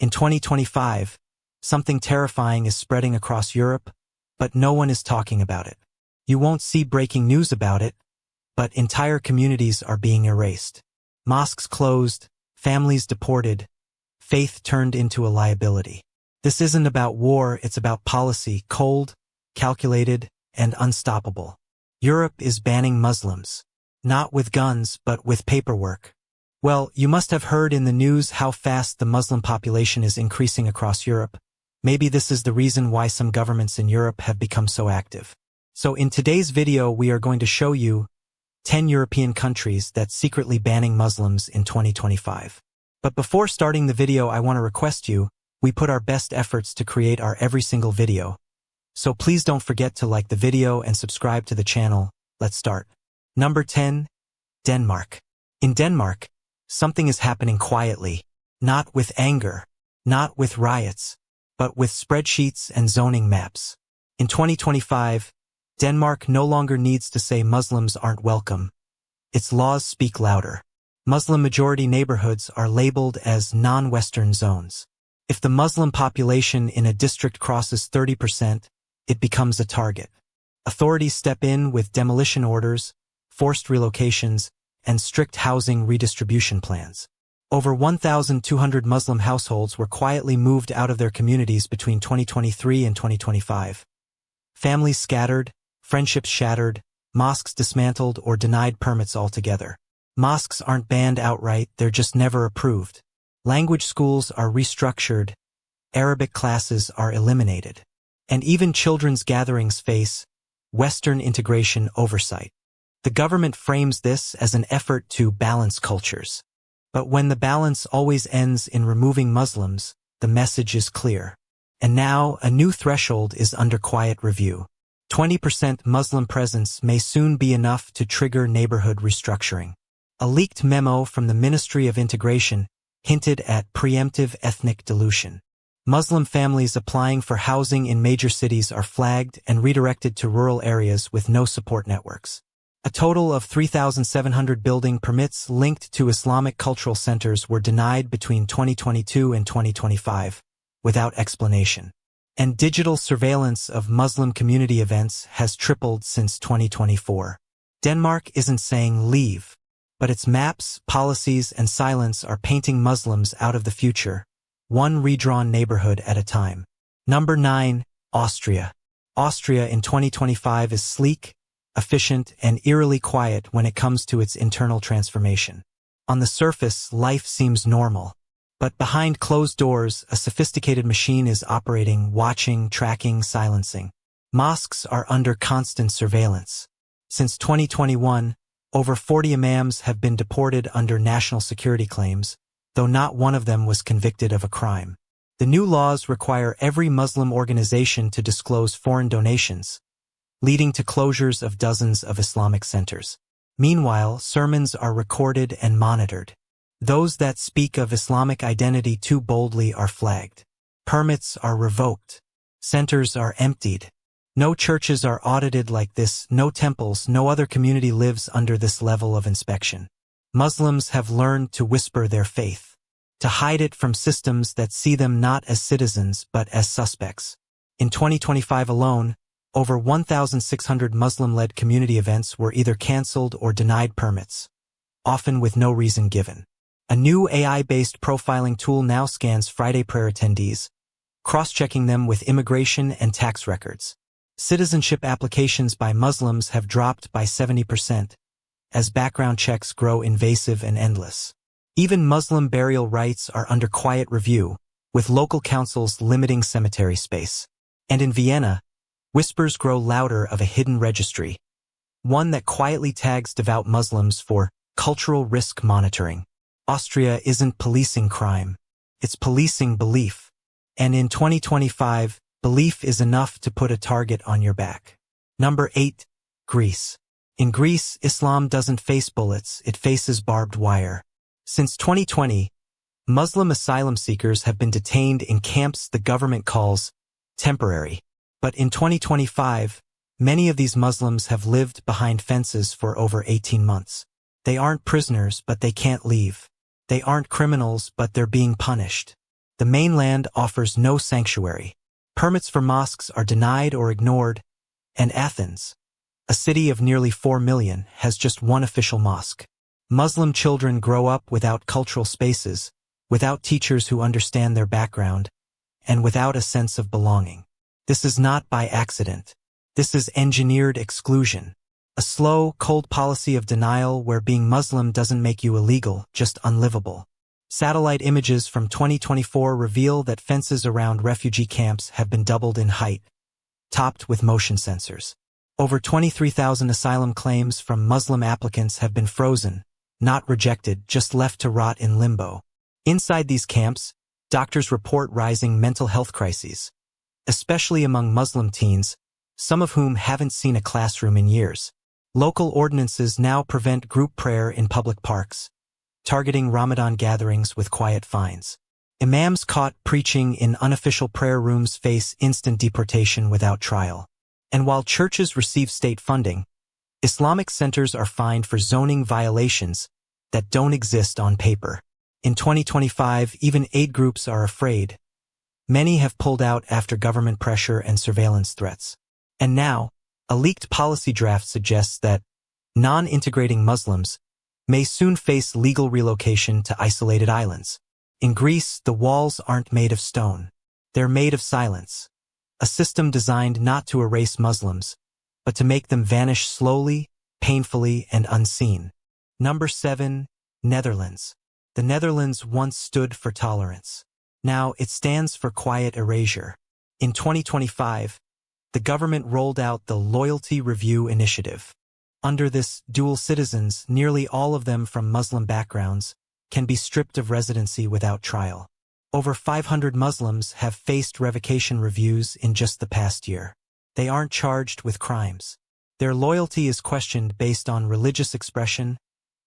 In 2025, something terrifying is spreading across Europe, but no one is talking about it. You won't see breaking news about it, but entire communities are being erased. Mosques closed, families deported, faith turned into a liability. This isn't about war, it's about policy, cold, calculated, and unstoppable. Europe is banning Muslims. Not with guns, but with paperwork. Well, you must have heard in the news how fast the Muslim population is increasing across Europe. Maybe this is the reason why some governments in Europe have become so active. So in today's video, we are going to show you 10 European countries that secretly banning Muslims in 2025. But before starting the video, I want to request you, we put our best efforts to create our every single video. So please don't forget to like the video and subscribe to the channel. Let's start. Number 10, Denmark. In Denmark, something is happening quietly, not with anger, not with riots, but with spreadsheets and zoning maps. In 2025, Denmark no longer needs to say Muslims aren't welcome. Its laws speak louder. Muslim-majority neighborhoods are labeled as non-Western zones. If the Muslim population in a district crosses 30%, it becomes a target. Authorities step in with demolition orders, forced relocations, and strict housing redistribution plans. Over 1,200 Muslim households were quietly moved out of their communities between 2023 and 2025. Families scattered, friendships shattered, mosques dismantled or denied permits altogether. Mosques aren't banned outright, they're just never approved. Language schools are restructured, Arabic classes are eliminated. And even children's gatherings face Western integration oversight. The government frames this as an effort to balance cultures. But when the balance always ends in removing Muslims, the message is clear. And now, a new threshold is under quiet review. 20% Muslim presence may soon be enough to trigger neighborhood restructuring. A leaked memo from the Ministry of Integration hinted at preemptive ethnic dilution. Muslim families applying for housing in major cities are flagged and redirected to rural areas with no support networks. A total of 3,700 building permits linked to Islamic cultural centers were denied between 2022 and 2025, without explanation. And digital surveillance of Muslim community events has tripled since 2024. Denmark isn't saying leave, but its maps, policies, and silence are painting Muslims out of the future, one redrawn neighborhood at a time. Number 9, Austria. Austria in 2025 is sleek, efficient, and eerily quiet when it comes to its internal transformation. On the surface, life seems normal. But behind closed doors, a sophisticated machine is operating, watching, tracking, silencing. Mosques are under constant surveillance. Since 2021, over 40 imams have been deported under national security claims, though not one of them was convicted of a crime. The new laws require every Muslim organization to disclose foreign donations, leading to closures of dozens of Islamic centers. Meanwhile, sermons are recorded and monitored. Those that speak of Islamic identity too boldly are flagged. Permits are revoked. Centers are emptied. No churches are audited like this, no temples, no other community lives under this level of inspection. Muslims have learned to whisper their faith, to hide it from systems that see them not as citizens but as suspects. In 2025 alone, over 1,600 Muslim-led community events were either canceled or denied permits, often with no reason given. A new AI-based profiling tool now scans Friday prayer attendees, cross-checking them with immigration and tax records. Citizenship applications by Muslims have dropped by 70%, as background checks grow invasive and endless. Even Muslim burial rites are under quiet review, with local councils limiting cemetery space. And in Vienna, whispers grow louder of a hidden registry, one that quietly tags devout Muslims for cultural risk monitoring. Austria isn't policing crime, it's policing belief. And in 2025, belief is enough to put a target on your back. Number 8, Greece. In Greece, Islam doesn't face bullets, it faces barbed wire. Since 2020, Muslim asylum seekers have been detained in camps the government calls temporary. But in 2025, many of these Muslims have lived behind fences for over 18 months. They aren't prisoners, but they can't leave. They aren't criminals, but they're being punished. The mainland offers no sanctuary. Permits for mosques are denied or ignored, and Athens, a city of nearly 4 million, has just one official mosque. Muslim children grow up without cultural spaces, without teachers who understand their background, and without a sense of belonging. This is not by accident. This is engineered exclusion. A slow, cold policy of denial where being Muslim doesn't make you illegal, just unlivable. Satellite images from 2024 reveal that fences around refugee camps have been doubled in height, topped with motion sensors. Over 23,000 asylum claims from Muslim applicants have been frozen, not rejected, just left to rot in limbo. Inside these camps, doctors report rising mental health crises, especially among Muslim teens, some of whom haven't seen a classroom in years. Local ordinances now prevent group prayer in public parks, targeting Ramadan gatherings with quiet fines. Imams caught preaching in unofficial prayer rooms face instant deportation without trial. And while churches receive state funding, Islamic centers are fined for zoning violations that don't exist on paper. In 2025, even aid groups are afraid. Many have pulled out after government pressure and surveillance threats. And now, a leaked policy draft suggests that non-integrating Muslims may soon face legal relocation to isolated islands. In Greece, the walls aren't made of stone. They're made of silence. A system designed not to erase Muslims, but to make them vanish slowly, painfully, and unseen. Number 7. Netherlands. The Netherlands once stood for tolerance. Now it stands for quiet erasure. In 2025, the government rolled out the Loyalty Review Initiative. Under this, dual citizens, nearly all of them from Muslim backgrounds, can be stripped of residency without trial. Over 500 Muslims have faced revocation reviews in just the past year. They aren't charged with crimes. Their loyalty is questioned based on religious expression,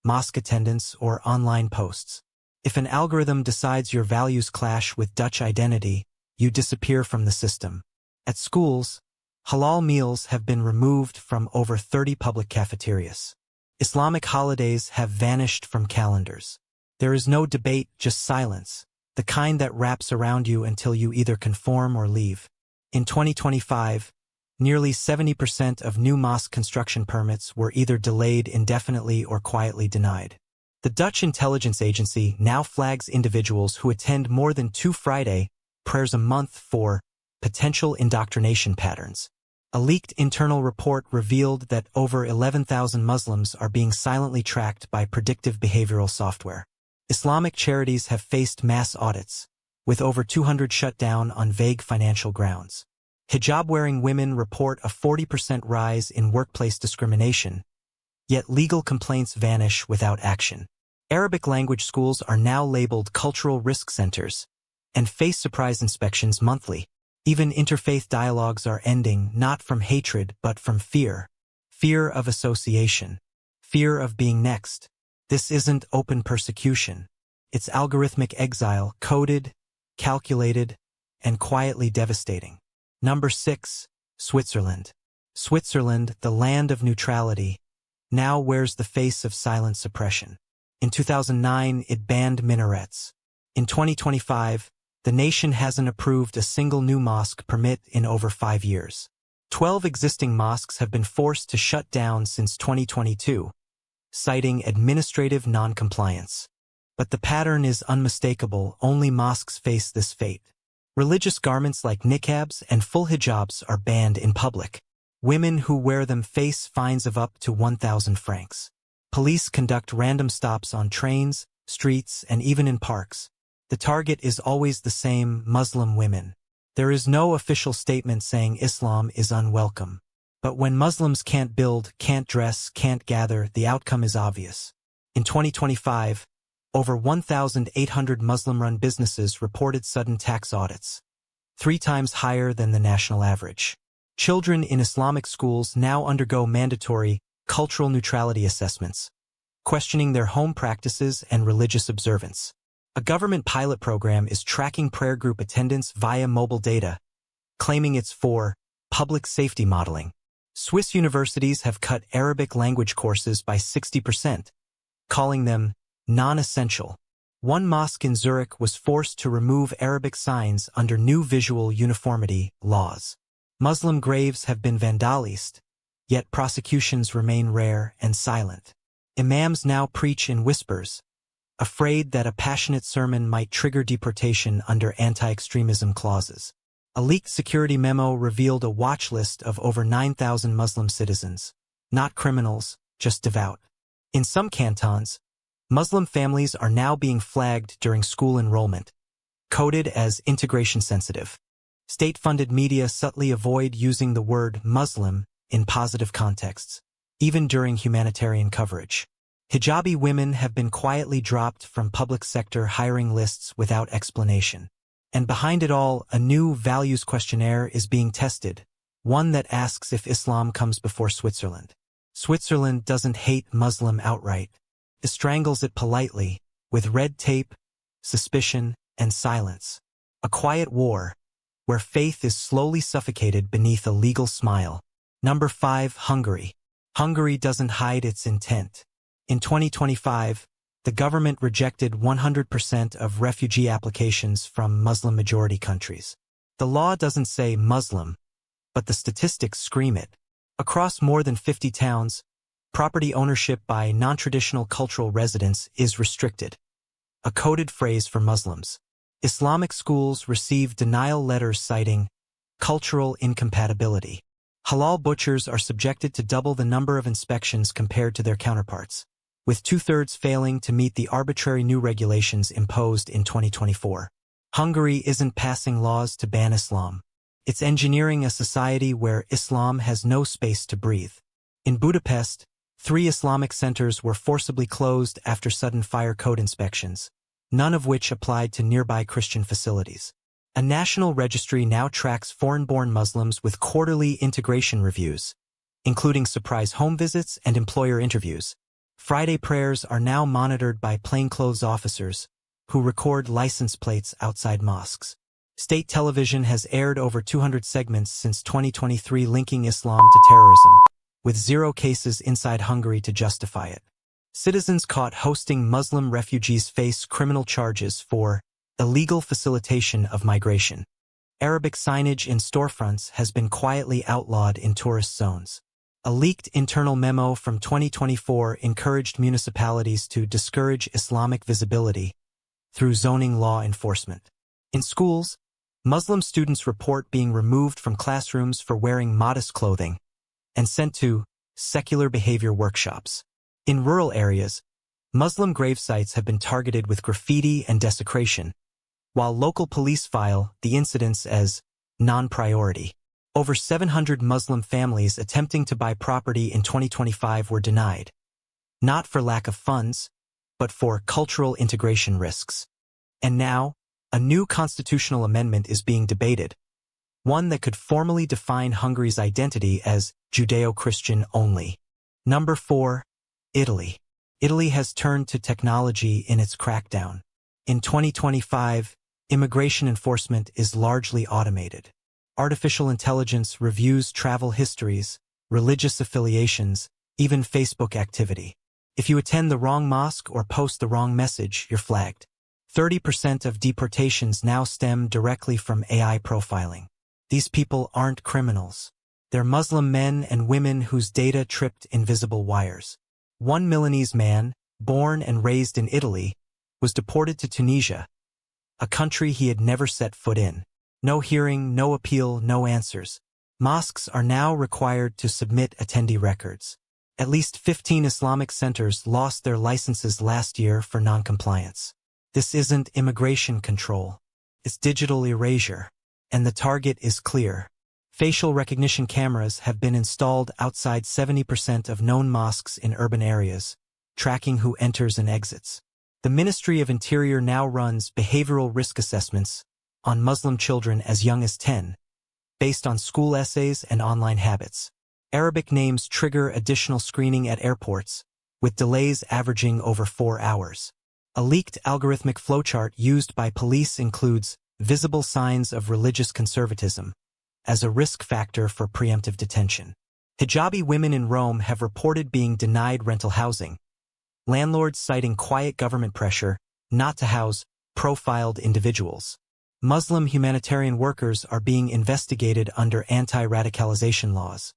mosque attendance, or online posts. If an algorithm decides your values clash with Dutch identity, you disappear from the system. At schools, halal meals have been removed from over 30 public cafeterias. Islamic holidays have vanished from calendars. There is no debate, just silence, the kind that wraps around you until you either conform or leave. In 2025, nearly 70% of new mosque construction permits were either delayed indefinitely or quietly denied. The Dutch intelligence agency now flags individuals who attend more than 2 Friday prayers a month for potential indoctrination patterns. A leaked internal report revealed that over 11,000 Muslims are being silently tracked by predictive behavioral software. Islamic charities have faced mass audits, with over 200 shut down on vague financial grounds. Hijab-wearing women report a 40% rise in workplace discrimination, yet legal complaints vanish without action. Arabic language schools are now labeled cultural risk centers and face surprise inspections monthly. Even interfaith dialogues are ending, not from hatred but from fear. Fear of association. Fear of being next. This isn't open persecution. It's algorithmic exile, coded, calculated, and quietly devastating. Number 6. Switzerland. Switzerland, the land of neutrality, now wears the face of silent suppression. In 2009, it banned minarets. In 2025, the nation hasn't approved a single new mosque permit in over 5 years. 12 existing mosques have been forced to shut down since 2022, citing administrative non-compliance. But the pattern is unmistakable. Only mosques face this fate. Religious garments like niqabs and full hijabs are banned in public. Women who wear them face fines of up to 1,000 francs. Police conduct random stops on trains, streets, and even in parks. The target is always the same: Muslim women. There is no official statement saying Islam is unwelcome. But when Muslims can't build, can't dress, can't gather, the outcome is obvious. In 2025, over 1,800 Muslim-run businesses reported sudden tax audits, 3 times higher than the national average. Children in Islamic schools now undergo mandatory cultural neutrality assessments, questioning their home practices and religious observance. A government pilot program is tracking prayer group attendance via mobile data, claiming it's for public safety modeling. Swiss universities have cut Arabic language courses by 60%, calling them non-essential. One mosque in Zurich was forced to remove Arabic signs under new visual uniformity laws. Muslim graves have been vandalized, yet prosecutions remain rare and silent. Imams now preach in whispers, afraid that a passionate sermon might trigger deportation under anti-extremism clauses. A leaked security memo revealed a watch list of over 9,000 Muslim citizens, not criminals, just devout. In some cantons, Muslim families are now being flagged during school enrollment, coded as integration-sensitive. State-funded media subtly avoid using the word Muslim in positive contexts, even during humanitarian coverage. Hijabi women have been quietly dropped from public sector hiring lists without explanation. And behind it all, a new values questionnaire is being tested, one that asks if Islam comes before Switzerland. Switzerland doesn't hate Muslim outright. It strangles it politely, with red tape, suspicion, and silence. A quiet war, where faith is slowly suffocated beneath a legal smile. Number 5. Hungary. Hungary doesn't hide its intent. In 2025, the government rejected 100% of refugee applications from Muslim-majority countries. The law doesn't say Muslim, but the statistics scream it. Across more than 50 towns, property ownership by non-traditional cultural residents is restricted, a coded phrase for Muslims. Islamic schools receive denial letters citing cultural incompatibility. Halal butchers are subjected to double the number of inspections compared to their counterparts, with 2/3 failing to meet the arbitrary new regulations imposed in 2024. Hungary isn't passing laws to ban Islam. It's engineering a society where Islam has no space to breathe. In Budapest, 3 Islamic centers were forcibly closed after sudden fire code inspections, none of which applied to nearby Christian facilities. A national registry now tracks foreign-born Muslims with quarterly integration reviews, including surprise home visits and employer interviews. Friday prayers are now monitored by plainclothes officers, who record license plates outside mosques. State television has aired over 200 segments since 2023 linking Islam to terrorism, with 0 cases inside Hungary to justify it. Citizens caught hosting Muslim refugees face criminal charges for illegal facilitation of migration. Arabic signage in storefronts has been quietly outlawed in tourist zones. A leaked internal memo from 2024 encouraged municipalities to discourage Islamic visibility through zoning law enforcement. In schools, Muslim students report being removed from classrooms for wearing modest clothing and sent to secular behavior workshops. In rural areas, Muslim gravesites have been targeted with graffiti and desecration, while local police file the incidents as non-priority. Over 700 Muslim families attempting to buy property in 2025 were denied, not for lack of funds, but for cultural integration risks. And now, a new constitutional amendment is being debated, one that could formally define Hungary's identity as Judeo-Christian only. Number 4. Italy. Italy has turned to technology in its crackdown. In 2025, immigration enforcement is largely automated. Artificial intelligence reviews travel histories, religious affiliations, even Facebook activity. If you attend the wrong mosque or post the wrong message, you're flagged. 30% of deportations now stem directly from AI profiling. These people aren't criminals. They're Muslim men and women whose data tripped invisible wires. One Milanese man, born and raised in Italy, was deported to Tunisia, a country he had never set foot in. No hearing, no appeal, no answers. Mosques are now required to submit attendee records. At least 15 Islamic centers lost their licenses last year for non-compliance. This isn't immigration control. It's digital erasure. And the target is clear. Facial recognition cameras have been installed outside 70% of known mosques in urban areas, tracking who enters and exits. The Ministry of Interior now runs behavioral risk assessments on Muslim children as young as 10, based on school essays and online habits. Arabic names trigger additional screening at airports, with delays averaging over 4 hours. A leaked algorithmic flowchart used by police includes visible signs of religious conservatism as a risk factor for preemptive detention. Hijabi women in Rome have reported being denied rental housing, landlords citing quiet government pressure not to house profiled individuals. Muslim humanitarian workers are being investigated under anti-radicalization laws,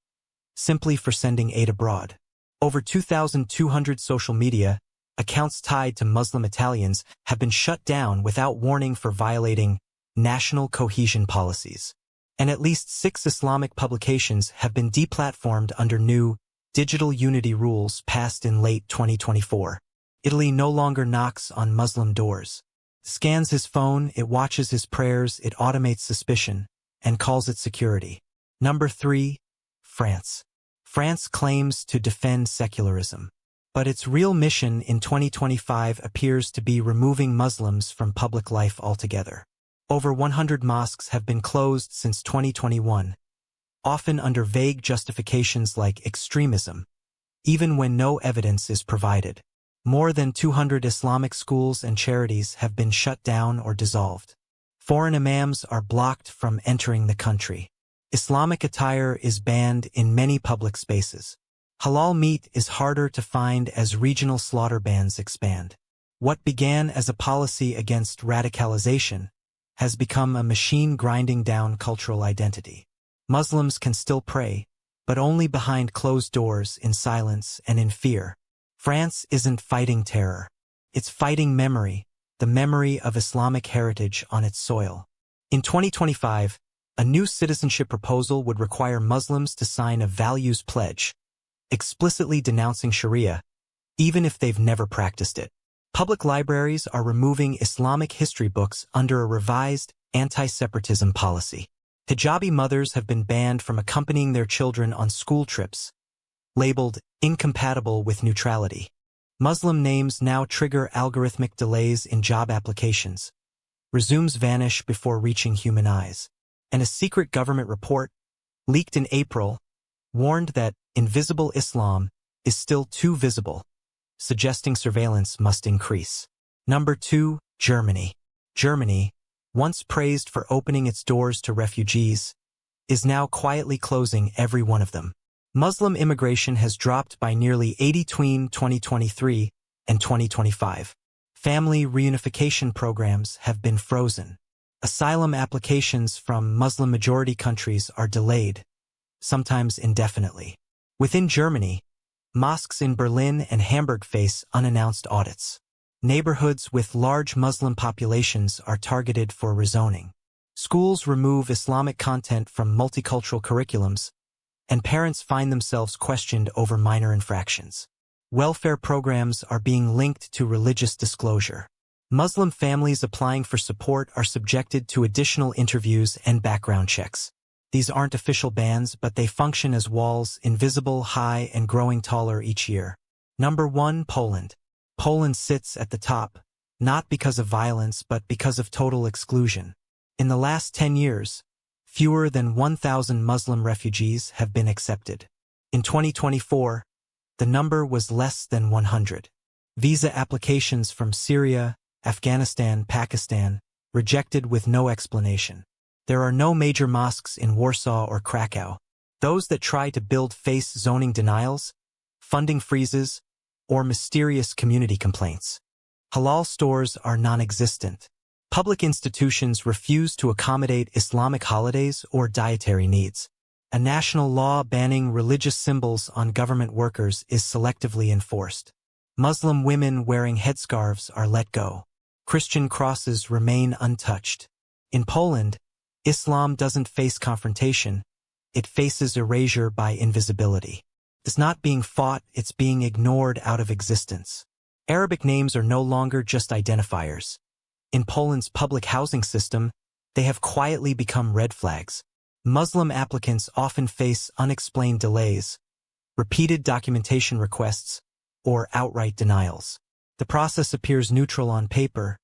simply for sending aid abroad. Over 2,200 social media accounts tied to Muslim Italians have been shut down without warning for violating national cohesion policies. And at least 6 Islamic publications have been deplatformed under new digital unity rules passed in late 2024. Italy no longer knocks on Muslim doors. Scans his phone, it watches his prayers, it automates suspicion, and calls it security. Number 3. France. France claims to defend secularism. But its real mission in 2025 appears to be removing Muslims from public life altogether. Over 100 mosques have been closed since 2021, often under vague justifications like extremism, even when no evidence is provided. More than 200 Islamic schools and charities have been shut down or dissolved. Foreign imams are blocked from entering the country. Islamic attire is banned in many public spaces. Halal meat is harder to find as regional slaughter bans expand. What began as a policy against radicalization has become a machine grinding down cultural identity. Muslims can still pray, but only behind closed doors, in silence and in fear. France isn't fighting terror. It's fighting memory, the memory of Islamic heritage on its soil. In 2025, a new citizenship proposal would require Muslims to sign a values pledge, explicitly denouncing Sharia, even if they've never practiced it. Public libraries are removing Islamic history books under a revised anti-separatism policy. Hijabi mothers have been banned from accompanying their children on school trips, labeled incompatible with neutrality. Muslim names now trigger algorithmic delays in job applications. Resumes vanish before reaching human eyes. And a secret government report, leaked in April, warned that invisible Islam is still too visible, suggesting surveillance must increase. Number 2. Germany. Germany, once praised for opening its doors to refugees, is now quietly closing every one of them. Muslim immigration has dropped by nearly 80 between 2023 and 2025. Family reunification programs have been frozen. Asylum applications from Muslim-majority countries are delayed, sometimes indefinitely. Within Germany, mosques in Berlin and Hamburg face unannounced audits. Neighborhoods with large Muslim populations are targeted for rezoning. Schools remove Islamic content from multicultural curriculums, and parents find themselves questioned over minor infractions. Welfare programs are being linked to religious disclosure. Muslim families applying for support are subjected to additional interviews and background checks. These aren't official bans, but they function as walls, invisible, high, and growing taller each year. Number 1. Poland. Poland sits at the top, not because of violence, but because of total exclusion. In the last 10 years, fewer than 1,000 Muslim refugees have been accepted. In 2024, the number was less than 100. Visa applications from Syria, Afghanistan, Pakistan, rejected with no explanation. There are no major mosques in Warsaw or Krakow. Those that try to build face zoning denials, funding freezes, or mysterious community complaints. Halal stores are non-existent. Public institutions refuse to accommodate Islamic holidays or dietary needs. A national law banning religious symbols on government workers is selectively enforced. Muslim women wearing headscarves are let go. Christian crosses remain untouched. In Poland, Islam doesn't face confrontation, it faces erasure by invisibility. It's not being fought, it's being ignored out of existence. Arabic names are no longer just identifiers. In Poland's public housing system, they have quietly become red flags. Muslim applicants often face unexplained delays, repeated documentation requests, or outright denials. The process appears neutral on paper,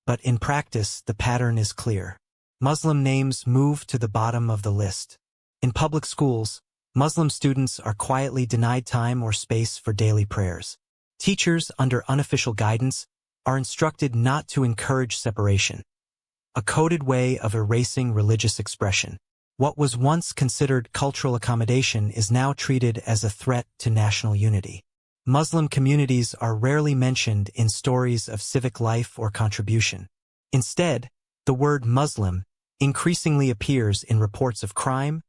but in practice, the pattern is clear. Muslim names move to the bottom of the list. In public schools, Muslim students are quietly denied time or space for daily prayers. Teachers, under unofficial guidance, are instructed not to encourage separation, a coded way of erasing religious expression. What was once considered cultural accommodation is now treated as a threat to national unity. Muslim communities are rarely mentioned in stories of civic life or contribution. Instead, the word Muslim increasingly appears in reports of crime,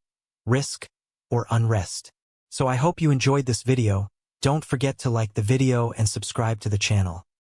risk, or unrest. So I hope you enjoyed this video. Don't forget to like the video and subscribe to the channel.